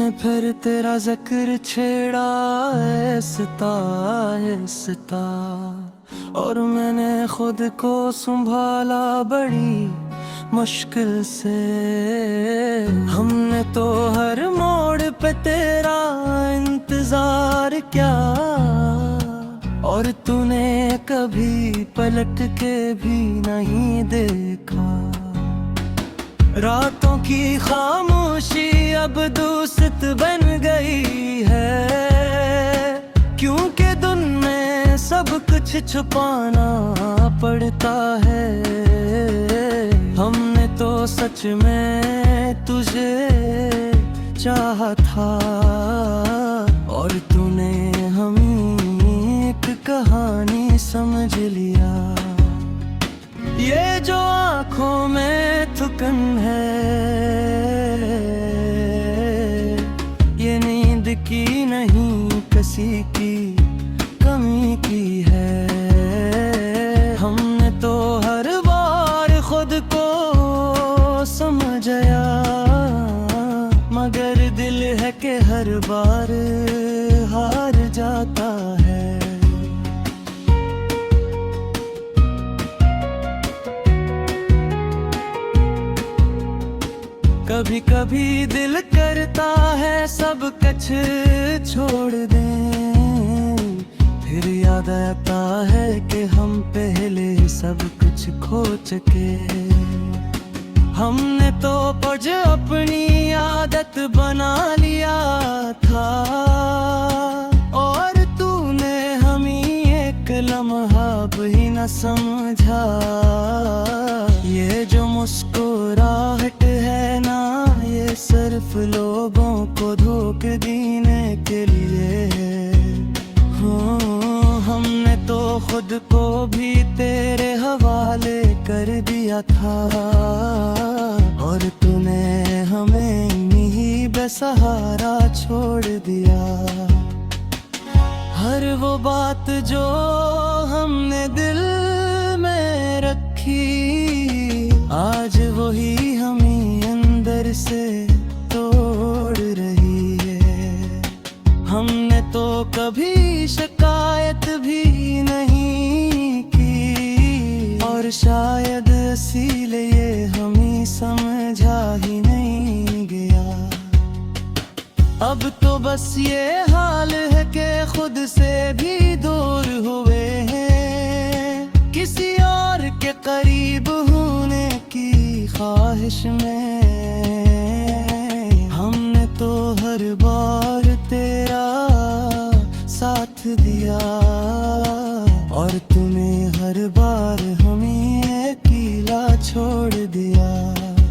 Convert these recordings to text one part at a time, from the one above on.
तूने फिर तेरा जिक्र छेड़ा ऐसता ऐसता, और मैंने खुद को संभाला बड़ी मुश्किल से। हमने तो हर मोड़ पे तेरा इंतजार किया, और तूने कभी पलट के भी नहीं देखा। रातों की खामोशी अब दूस्त बन गई है, क्योंकि दिन में सब कुछ छुपाना पड़ता है। हमने तो सच में तुझे चाहा था, और तूने हमें एक कहानी समझ लिया। ये जो आँखों में थकन है, ये नींद की नहीं किसी की कमी की है। हमने तो हर बार खुद को समझाया, मगर दिल है कि हर बार हार जाता है। कभी कभी दिल करता है सब कुछ छोड़ दें, फिर याद आता है कि हम पहले सब कुछ खो चुके। हमने तो पज अपनी आदत बना लिया था, और तूने हमें एक लम्हा भी न समझा। ये जो मुस्कुराहट है ना, ये सिर्फ लोगों को धोखा देने के लिए है। हमने तो खुद को भी तेरे हवाले कर दिया था, और तूने हमें ही बेसहारा छोड़ दिया। हर वो बात जो हमने दिल में रखी, आज वही हमें अंदर से तोड़ रही है। हमने तो कभी शिकायत भी नहीं की, और शायद इसीलिए हमें समझा ही नहीं गया। अब तो बस ये हाल है कि खुद से भी दूर हुए हैं, किसी और के करीब होने की ख्वाहिश में। हमने तो हर बार तेरा साथ दिया, और तूने हर बार हमें अकेला छोड़ दिया।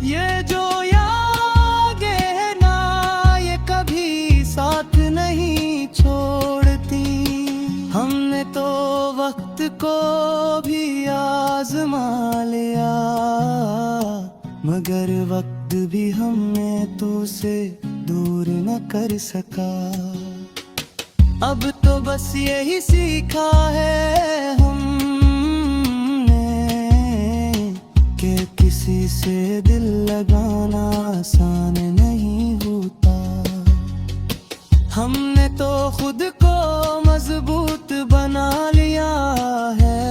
ये जो यादें है ना, ये कभी साथ नहीं छोड़ती। हमने तो वक्त को भी आजमा लिया, मगर वक्त भी हमें तो से दूर न कर सका। अब तो बस यही सीखा है हमने, कि किसी से दिल लगाना आसान नहीं होता। हमने तो खुद को मजबूत बना लिया है,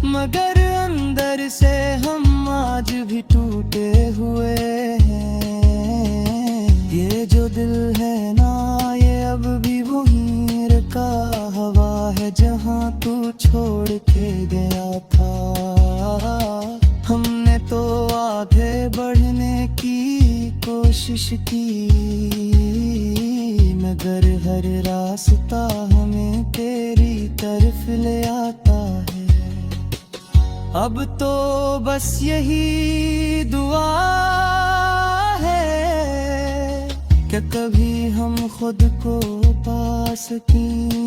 मगर अंदर से हम आज भी टूटे हुए हैं। ये जो दिल है ना, ये अब भी वहीं का हवा है जहाँ तू छोड़ के गया था। हमने तो आगे बढ़ने की कोशिश की, मगर हर रास्ता हमें तेरी तरफ ले आता है। अब तो बस यही दुआ है कि कभी हम खुद को पा सकें।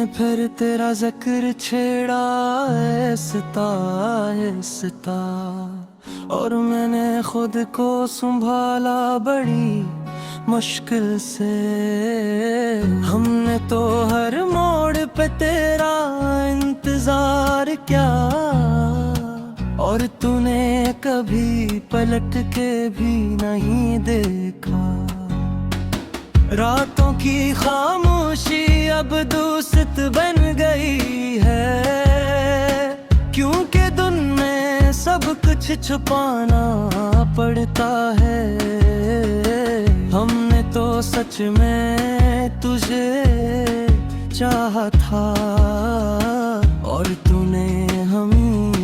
तूने फिर तेरा जिक्र छेड़ा ऐसता ऐसता, और मैंने खुद को संभाला बड़ी मुश्किल से। हमने तो हर मोड़ पे तेरा इंतजार किया, और तूने कभी पलट के भी नहीं देखा। रातों की खामोशी अब दूषित बन गई है, क्योंकि दिन में सब कुछ छुपाना पड़ता है। हमने तो सच में तुझे चाहा था, और तूने हमें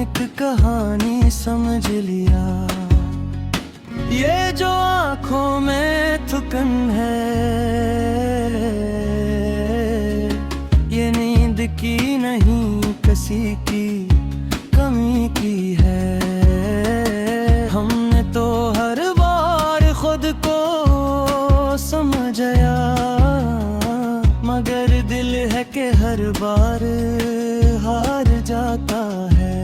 एक कहानी समझ लिया। ये जो आँखों में थकन है, ये नींद की नहीं किसी की कमी की है। हमने तो हर बार खुद को समझाया, मगर दिल है कि हर बार हार जाता है।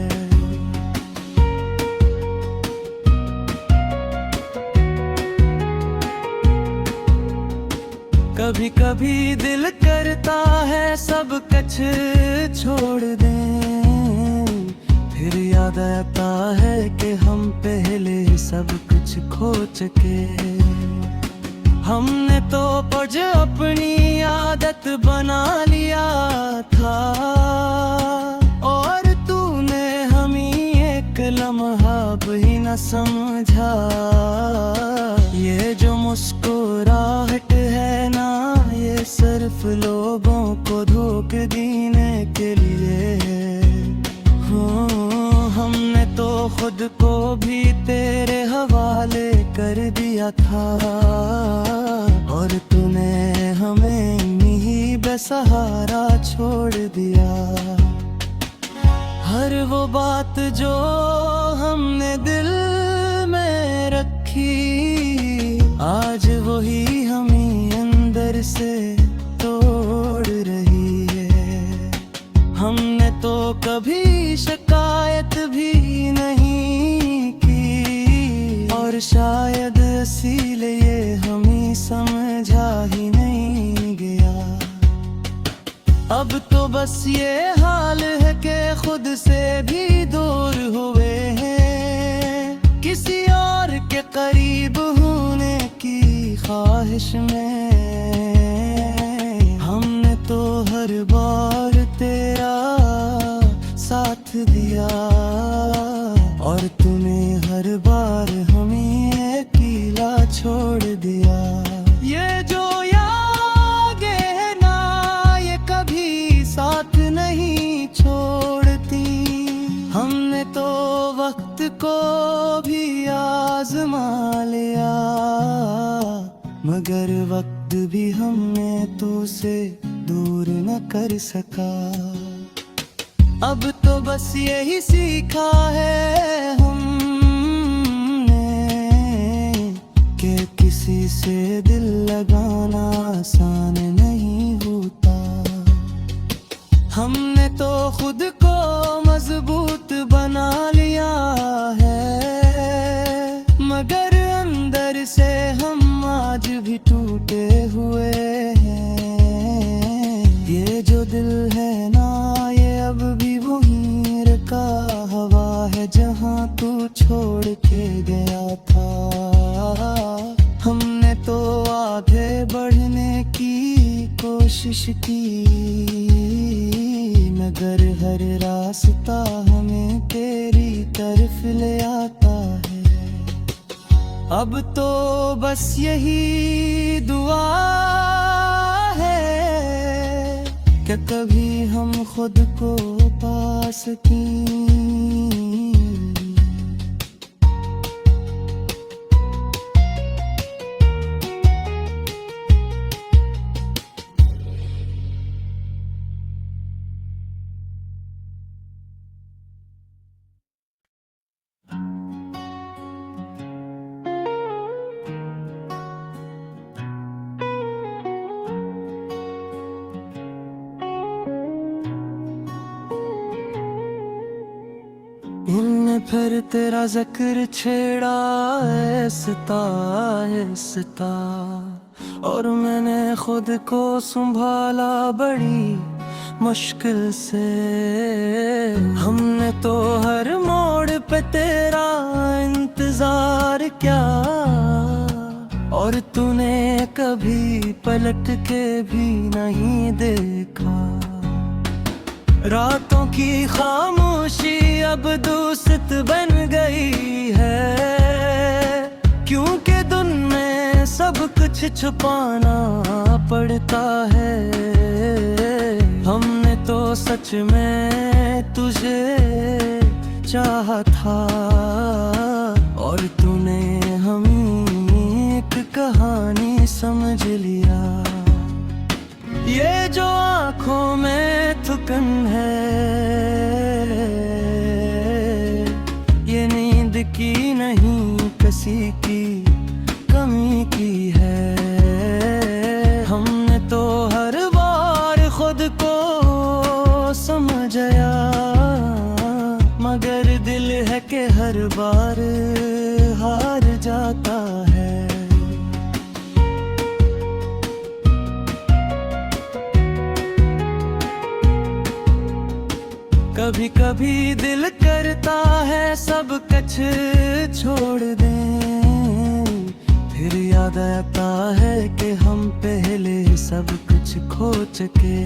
कभी कभी दिल करता है सब कुछ छोड़ दें, फिर याद आता है कि हम पहले सब कुछ खो चुके। हमने तो कुछ अपनी आदत बना लिया था, और तूने हमें एक लम्हा भी न समझा। ये जो मुस्कुराहट है ना, ये सिर्फ लोगों को धोखे देने के लिए है। हमने तो खुद को भी तेरे हवाले कर दिया था, और तूने हमें ही बेसहारा छोड़ दिया। हर वो बात जो हमने दिल में रखी, आज वही हमें अंदर से तोड़ रही है। हमने तो कभी शिकायत भी नहीं की, और शायद इसीलिए हमें समझा ही नहीं गया। अब तो बस ये हाल है कि खुद से भी दूर हुए हैं, किसी और के करीब होने की ख्वाहिश में। हमने तो हर बार तेरा साथ दिया, और तूने हर बार हमें अकेला छोड़ दिया। ये जो यादें है ना, ये कभी साथ नहीं छोड़ती। हमने तो वक्त को भी आजमा लिया, मगर वक्त भी हमने तो से दूर न कर सका। अब तो बस यही सीखा है हमने, कि किसी से दिल लगाना आसान नहीं होता। हमने तो खुद को मजबूत बना लिया है, मगर अंदर से हम आज भी टूटे हुए हैं। ये जो दिल है ना, ये अब भी वहीं रखा हवा है जहाँ तू छोड़ के गया था। हमने तो आगे बढ़ने की कोशिश की, मगर हर रास्ता हमें तेरी तरफ ले आता है। अब तो बस यही दुआ है कि कभी हम खुद को पा सकें। फिर तेरा जिक्र छेड़ा ऐसता ऐसता, और मैंने खुद को संभाला बड़ी मुश्किल से। हमने तो हर मोड़ पे तेरा इंतजार किया, और तूने कभी पलट के भी नहीं देखा। रातों की खामोशी अब दूषित बन गई है, क्योंकि धुन में सब कुछ छुपाना पड़ता है। हमने तो सच में तुझे चाहा था, और तूने हमें एक कहानी समझ लिया। ये जो आँखों में थकन है, ये नींद की नहीं किसी की कमी की है। हमने तो हर बार खुद को समझाया, मगर दिल है कि हर बार हार जाता है। कभी कभी दिल करता है सब कुछ छोड़ दें, फिर याद आता है कि हम पहले सब कुछ खो चुके।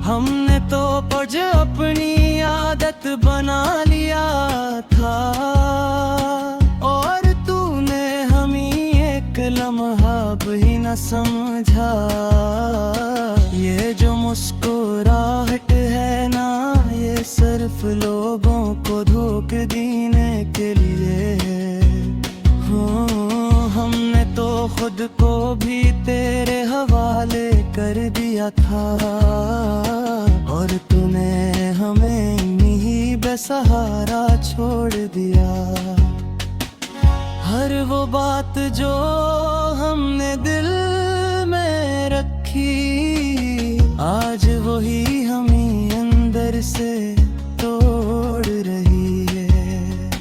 हमने तो पज अपनी आदत बना लिया था, और तूने हमें एक लम्हा भी न समझा। ये जो मुस्कुराहट है ना, ये सिर्फ लोगों को धोखे देने के लिए है। हमने तो खुद को भी तेरे हवाले कर दिया था, और तूने हमें ही बेसहारा छोड़ दिया। हर वो बात जो हमने दिल में रखी, आज वही हमें अंदर से तोड़ रही है।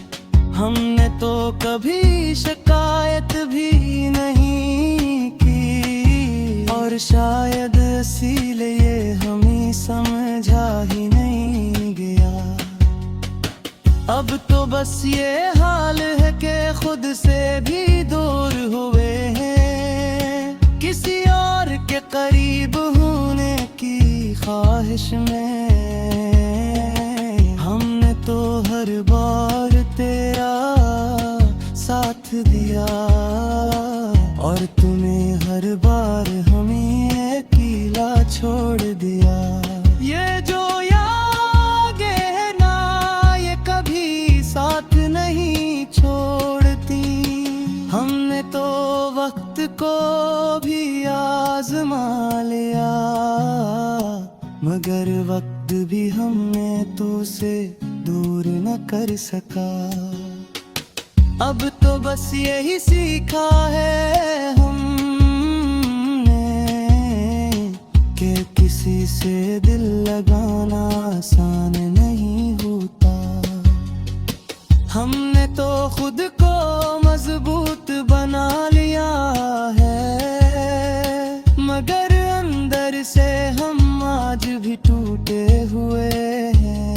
हमने तो कभी शिकायत भी नहीं की, और शायद इसीलिए हमें समझा ही नहीं गया। अब तो बस ये हाल है कि खुद से भी दूर हुए हैं, किसी और के करीब होने की ख्वाहिश में। हमने तो हर बार तेरा साथ दिया, और तूने हर बार हमें अकेला छोड़ दिया। ये जो यादें है ना, ये कभी साथ नहीं छोड़ती। हमने तो वक्त को भी आजमा लिया, मगर वक्त भी हमने तो से दूर न कर सका। अब तो बस यही सीखा है हमने, कि किसी से दिल लगाना आसान नहीं होता। हमने तो खुद को मजबूत बना लिया है, मगर अंदर से हम आज भी टूटे हुए हैं।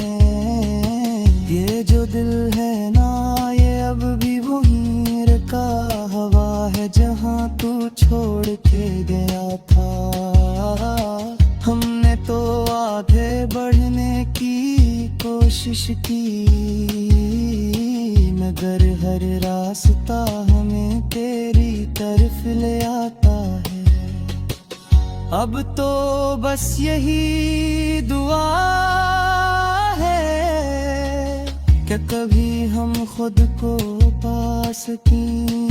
ये जो दिल है ना, ये अब भी वहीं रखा हवा है जहाँ तू छोड़ के गया था। हमने तो आगे बढ़ने की कोशिश की, मगर हर रास्ता हमें तेरी तरफ ले आता है। अब तो बस यही दुआ है कि कभी हम खुद को पा सकें।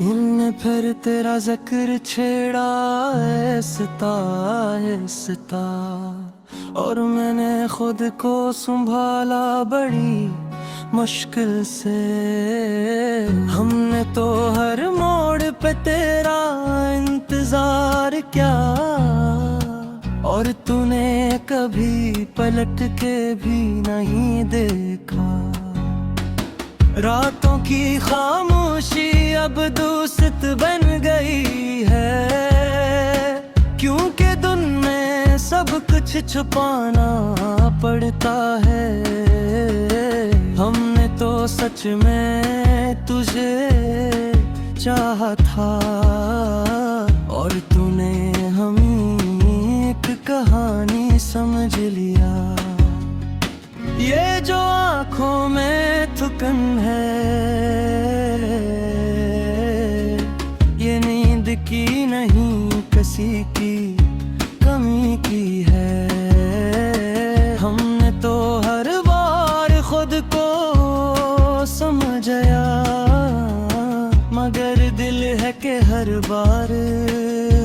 इनने फिर तेरा जिक्र छेड़ा ऐसता ऐसता, और मैंने खुद को संभाला बड़ी मुश्किल से। हमने तो हर मोड़ पे तेरा इंतजार किया, और तूने कभी पलट के भी नहीं देखा। रातों की खामोशी अब दूषित बन गई है, क्योंकि दिन में सब कुछ छुपाना पड़ता है। हमने तो सच में तुझे चाहा था, और तूने हमें एक कहानी समझ लिया। ये जो आँखों में थकन है, ये नींद की नहीं किसी की कमी की है। हमने तो हर बार खुद को समझाया, मगर दिल है कि हर बार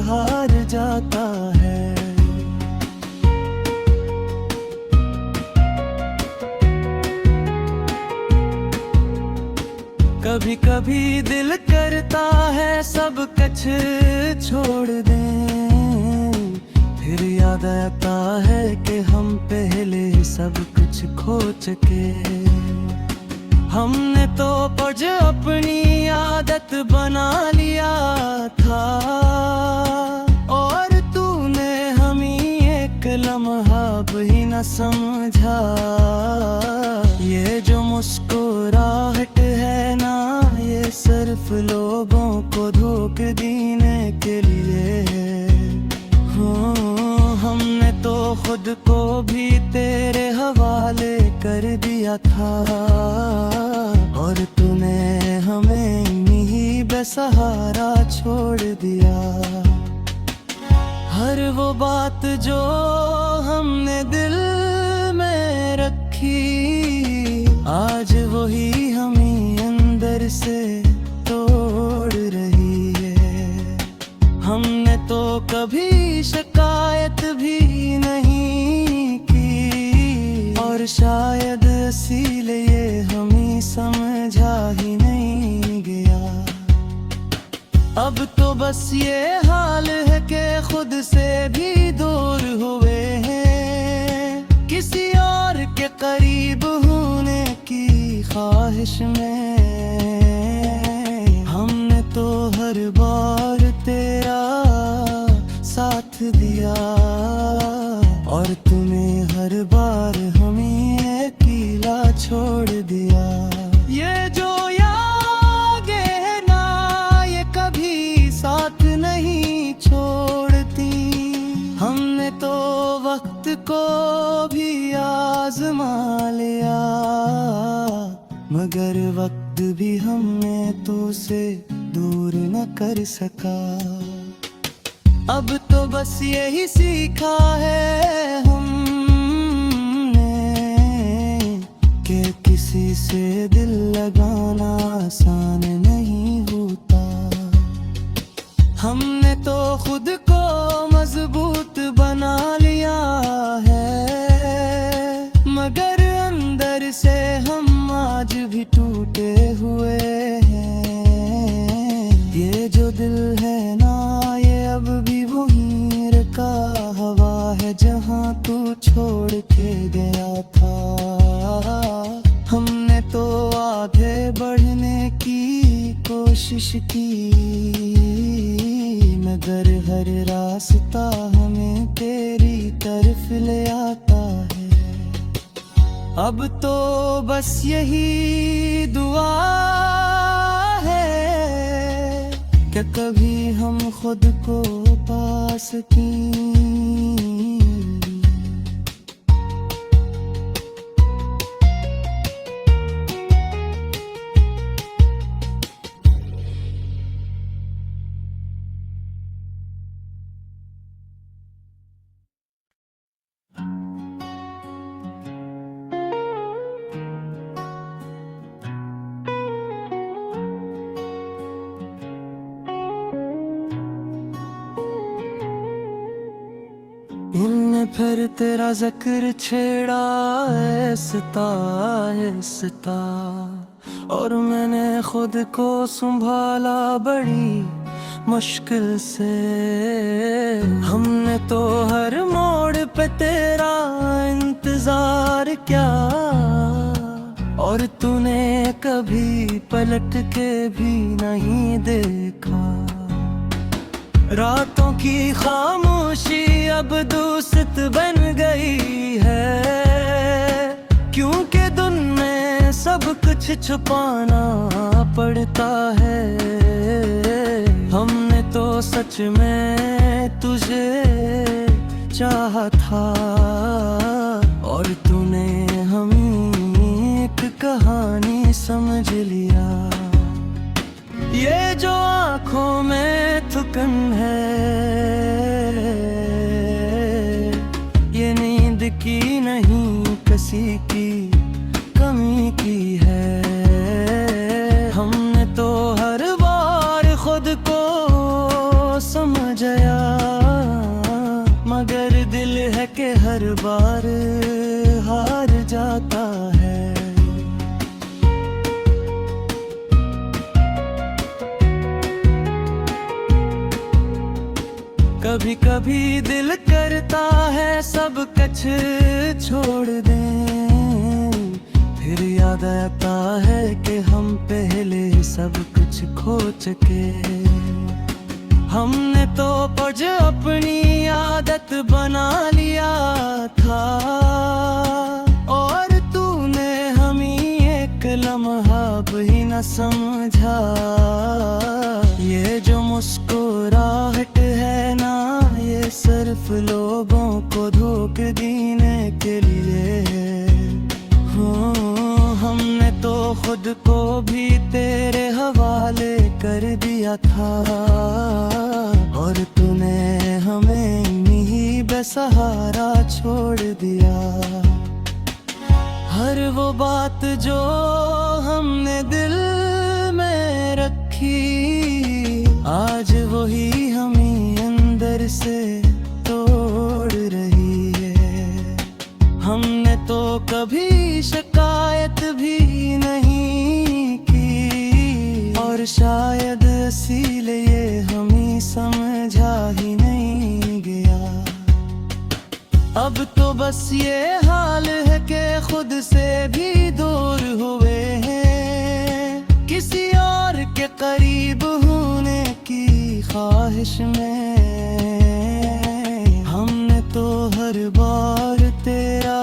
हार जाता है। कभी कभी दिल करता है सब कुछ छोड़ दें, फिर याद आता है कि हम पहले सब कुछ खो चुके। हमने तो पज अपनी आदत बना लिया था, और तूने हमें एक लम्हा भी न समझा। ये जो मुस्कुराहट है ना, ये सिर्फ लोगों को धोखा देने के लिए है। हमने तो खुद को भी तेरे हवाले कर दिया था, और तूने हमें ही बेसहारा छोड़ दिया। हर वो बात जो हमने दिल में रखी, आज वही हमें अंदर से तोड़ रही है। हमने तो कभी शिकायत भी नहीं की, और शायद इसीलिए हमें समझा ही नहीं गया। अब तो बस ये हाल है कि खुद से भी दूर हुए हैं, किसी और के करीब होने की ख्वाहिश में। हमने तो हर बार तेरा साथ दिया, और तूने हर बार हमें अकेला छोड़ दिया। ये जो यादें है ना, ये कभी साथ नहीं छोड़ती। हमने तो वक्त को भी आजमा लिया, मगर वक्त भी हमें तो से दूर न कर सका। अब तो बस यही सीखा है हमने, कि किसी से दिल लगाना आसान नहीं होता। हमने तो खुद को मजबूत बना लिया है, मगर अंदर से हम आज भी टूटे हुए हैं। ये जो दिल है ना, ये अब भी वहीं का हवा है जहाँ तू छोड़ के गया था। हमने तो आगे बढ़ने की कोशिश की, मगर हर रास्ता हमें तेरी तरफ ले आता है। अब तो बस यही दुआ है कि कभी हम खुद को पा सकें। तूने फिर तेरा जिक्र छेड़ा ऐसता ऐसता, और मैंने खुद को संभाला बड़ी मुश्किल से। हमने तो हर मोड़ पे तेरा इंतजार किया, और तूने कभी पलट के भी नहीं देखा। रातों की खामोशी अब दूषित बन गई है, क्योंकि दिन में सब कुछ छुपाना पड़ता है। हमने तो सच में तुझे चाहा था, और तूने हमें एक कहानी समझ लिया। ये जो आँखों में थकन है, ये नींद की नहीं किसी की कमी की है। हमने तो हर बार खुद को समझाया, मगर दिल है कि हर बार हार जाता है। कभी कभी दिल करता है सब कुछ छोड़ दें, फिर याद आता है कि हम पहले सब कुछ खो चुके। हमने तो पज अपनी आदत बना लिया था, और तूने हमें एक लम्हा भी न समझा। ये जो मुस्कुराहट है ना, ये सिर्फ लोगों को धोखा देने के लिए है। हमने तो खुद को भी तेरे हवाले कर दिया था, और तूने हमें ही बेसहारा छोड़ दिया। हर वो बात जो हमने दिल में रखी, आज वही हमें अंदर से तोड़ रही है। हमने तो कभी शिकायत भी नहीं की, और शायद इसीलिए हमें समझा ही नहीं गया। अब तो बस ये हाल है कि खुद से भी दूर हुए हैं, किसी और के करीब होने की ख्वाहिश में। हमने तो हर बार तेरा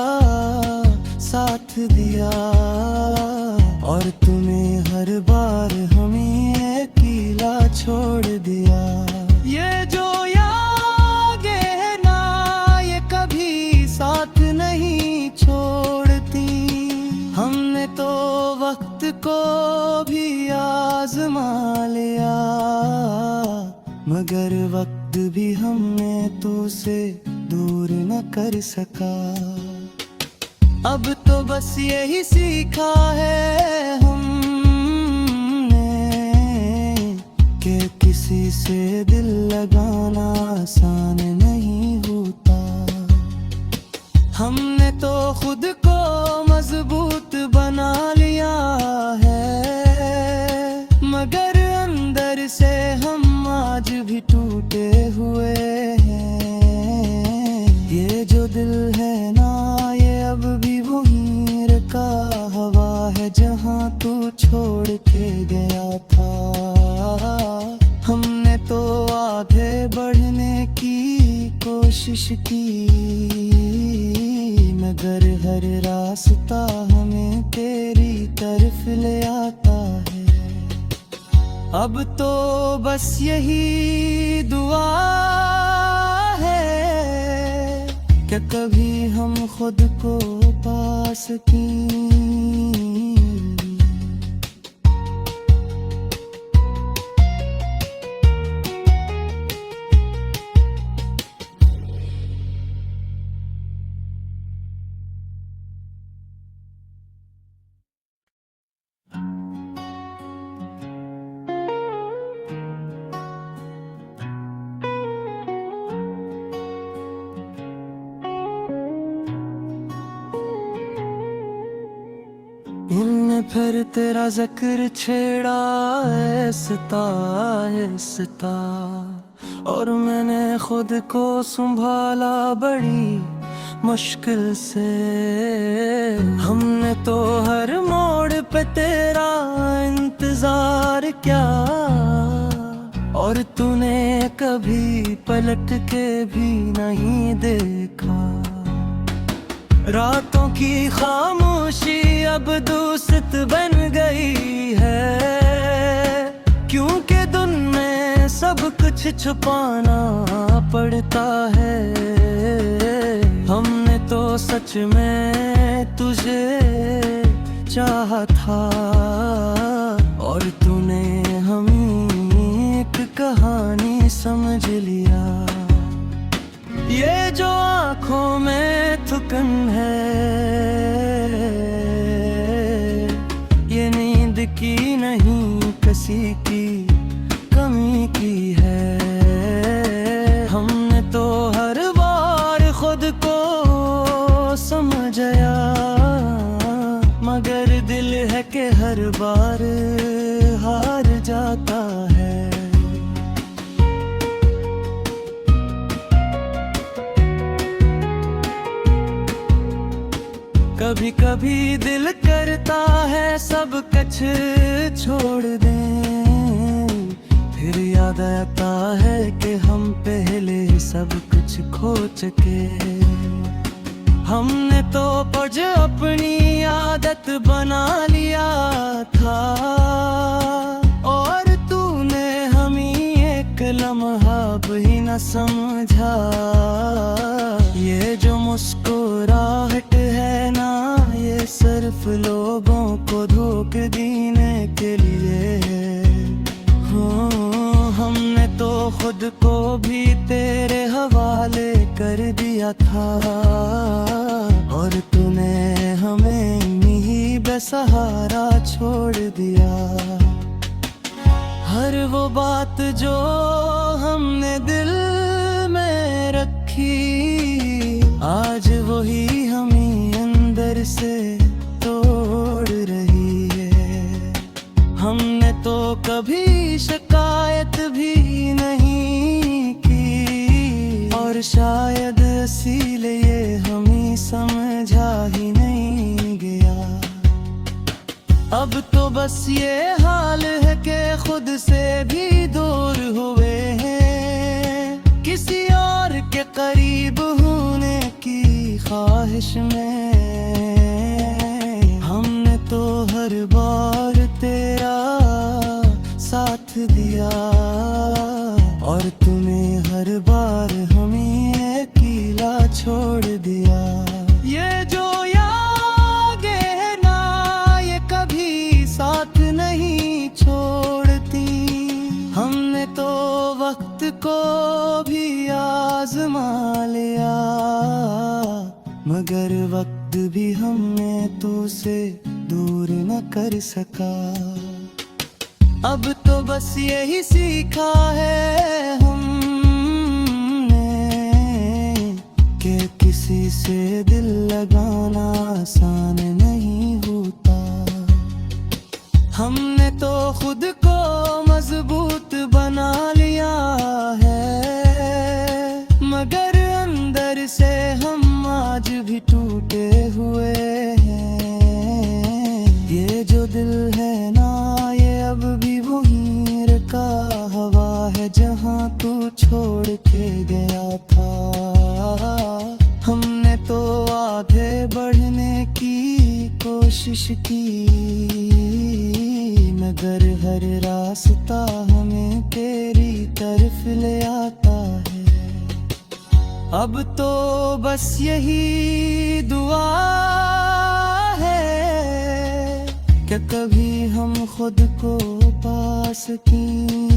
साथ दिया, और तूने हर बार हमें अकेला छोड़ दिया। ये जो यादें है ना, ये कभी साथ नहीं छोड़ती। हमने तो वक्त को भी आजमा लिया, मगर वक्त भी हमने तो से दूर न कर सका। अब तो बस यही सीखा है हमने, कि किसी से दिल लगाना आसान नहीं होता। हमने तो खुद को मजबूत बना लिया है, मगर अंदर से हम आज भी टूटे हुए हैं। ये जो दिल है ना, ये अब भी वहीं का हवा है जहाँ तू छोड़ के गया था। हमने तो आगे बढ़ने की कोशिश की, मगर हर रास्ता हमें तेरी तरफ ले आता है। अब तो बस यही दुआ है कि कभी हम खुद को पा सकें। फिर तेरा जिक्र छेड़ा ऐसता ऐसता, और मैंने खुद को संभाला बड़ी मुश्किल से। हमने तो हर मोड़ पे तेरा इंतजार किया, और तूने कभी पलट के भी नहीं देखा। रातों की खामोशी अब दूषित बन गई है, क्योंकि दिन में सब कुछ छुपाना पड़ता है। हमने तो सच में तुझे चाहा था, और तूने हमें एक कहानी समझ लिया। ये जो आँखों में थुकन है, ये नींद की नहीं किसी की कमी की है। हमने तो हर बार खुद को समझाया, मगर दिल है कि हर बार हार जाता है। कभी कभी दिल करता है सब कुछ छोड़ दें, फिर याद आता है कि हम पहले सब कुछ खो चुके। हमने तो पज अपनी आदत बना लिया था, और तूने हमें एक लम्हा भी न समझा। ये जो मुस्कुराहट है ना, ये सिर्फ लोगों को धोखा देने के लिए है। हमने तो खुद को भी तेरे हवाले कर दिया था, और तूने हमें ही बेसहारा छोड़ दिया। हर वो बात जो हमने दिल में रखी, आज वही हमें अंदर से तोड़ रही है। हमने तो कभी शिकायत भी नहीं की, और शायद इसीलिए हमें समझा ही नहीं गया। अब तो बस ये हाल है कि खुद से भी दूर हुए हैं, किसी और के करीब होने की ख्वाहिश में। हमने तो हर बार तेरा साथ दिया, और तूने हर बार हमें अकेला छोड़ दिया। ये जो यादें है ना, ये कभी साथ नहीं छोड़ती। हमने तो वक्त को भी आजमा लिया, मगर वक्त भी हमने तुझसे दूर न कर सका। अब तो बस यही सीखा है हमने, कि किसी से दिल लगाना आसान नहीं होता। हमने तो खुद को मजबूत बना लिया है, मगर अंदर से हम आज भी टूटे हुए हैं। ये जो दिल है ना, ये अब भी वहीं का हवा है जहाँ तू छोड़ के गया था। हमने तो आगे बढ़ने की कोशिश की, मगर हर रास्ता हमें तेरी तरफ ले आता है। अब तो बस यही दुआ है कि कभी हम खुद को पा सकें।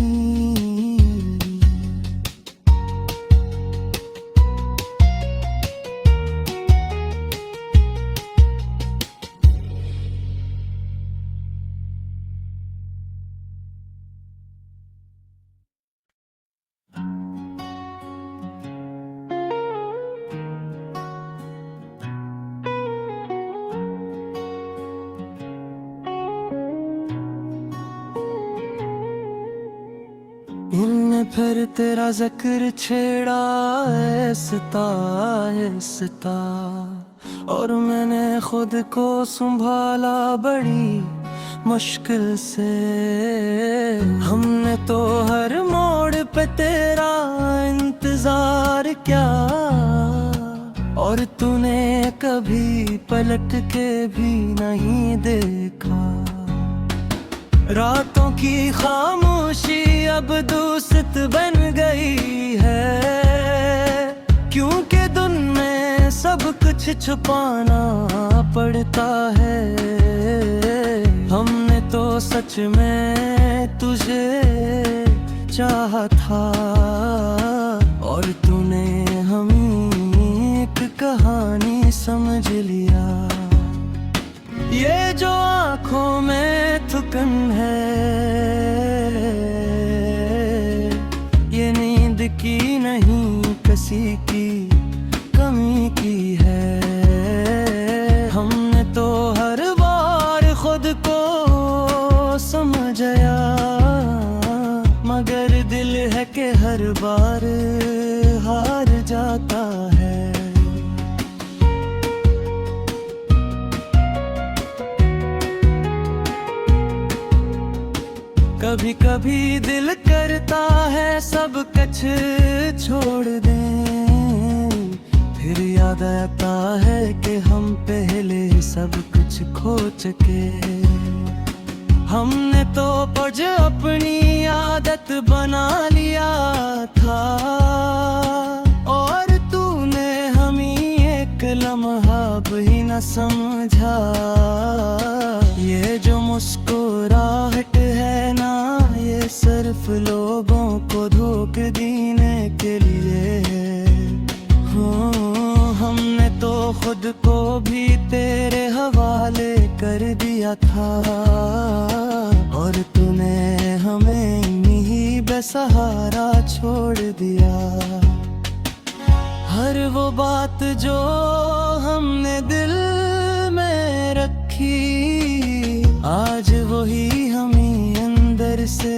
हमने फिर तेरा जिक्र छेड़ा ऐसता ऐसता, और मैंने खुद को संभाला बड़ी मुश्किल से। हमने तो हर मोड़ पे तेरा इंतजार किया, और तूने कभी पलट के भी नहीं देखा। रातों की खामोशी अब दूसत बन गई है, क्योंकि दिन में सब कुछ छुपाना पड़ता है। हमने तो सच में तुझे चाहा था, और तूने हमें एक कहानी समझ लिया। ये जो आँखों में थुकन है, ये नींद की नहीं किसी की कमी की है। हमने तो हर बार खुद को समझाया, मगर दिल है कि हर बार हार जाता है। कभी कभी दिल करता है सब कुछ छोड़ दें, फिर याद आता है कि हम पहले सब कुछ खो चुके। हमने तो पज अपनी आदत बना लिया था, और तूने हमें एक लम्हा भी न समझा। ये जो मुस्कुराहट है ना, ये सिर्फ लोगों को धोखा देने के लिए है। हमने तो खुद को भी तेरे हवाले कर दिया था, और तूने हमें ही बेसहारा छोड़ दिया। हर वो बात जो हमने दिल में रखी, आज वही हमें अंदर से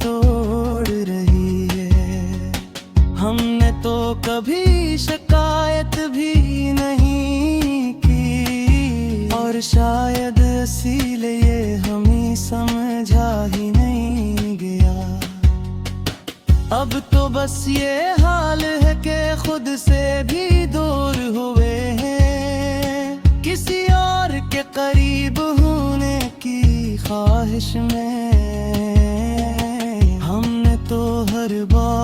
तोड़ रही है। हमने तो कभी शिकायत भी नहीं की, और शायद इसीलिए हमें समझा ही नहीं गया। अब तो बस ये हाल है कि खुद से भी दूर हुए हैं, किसी और के करीब होने की ख्वाहिश में। हमने तो हर बार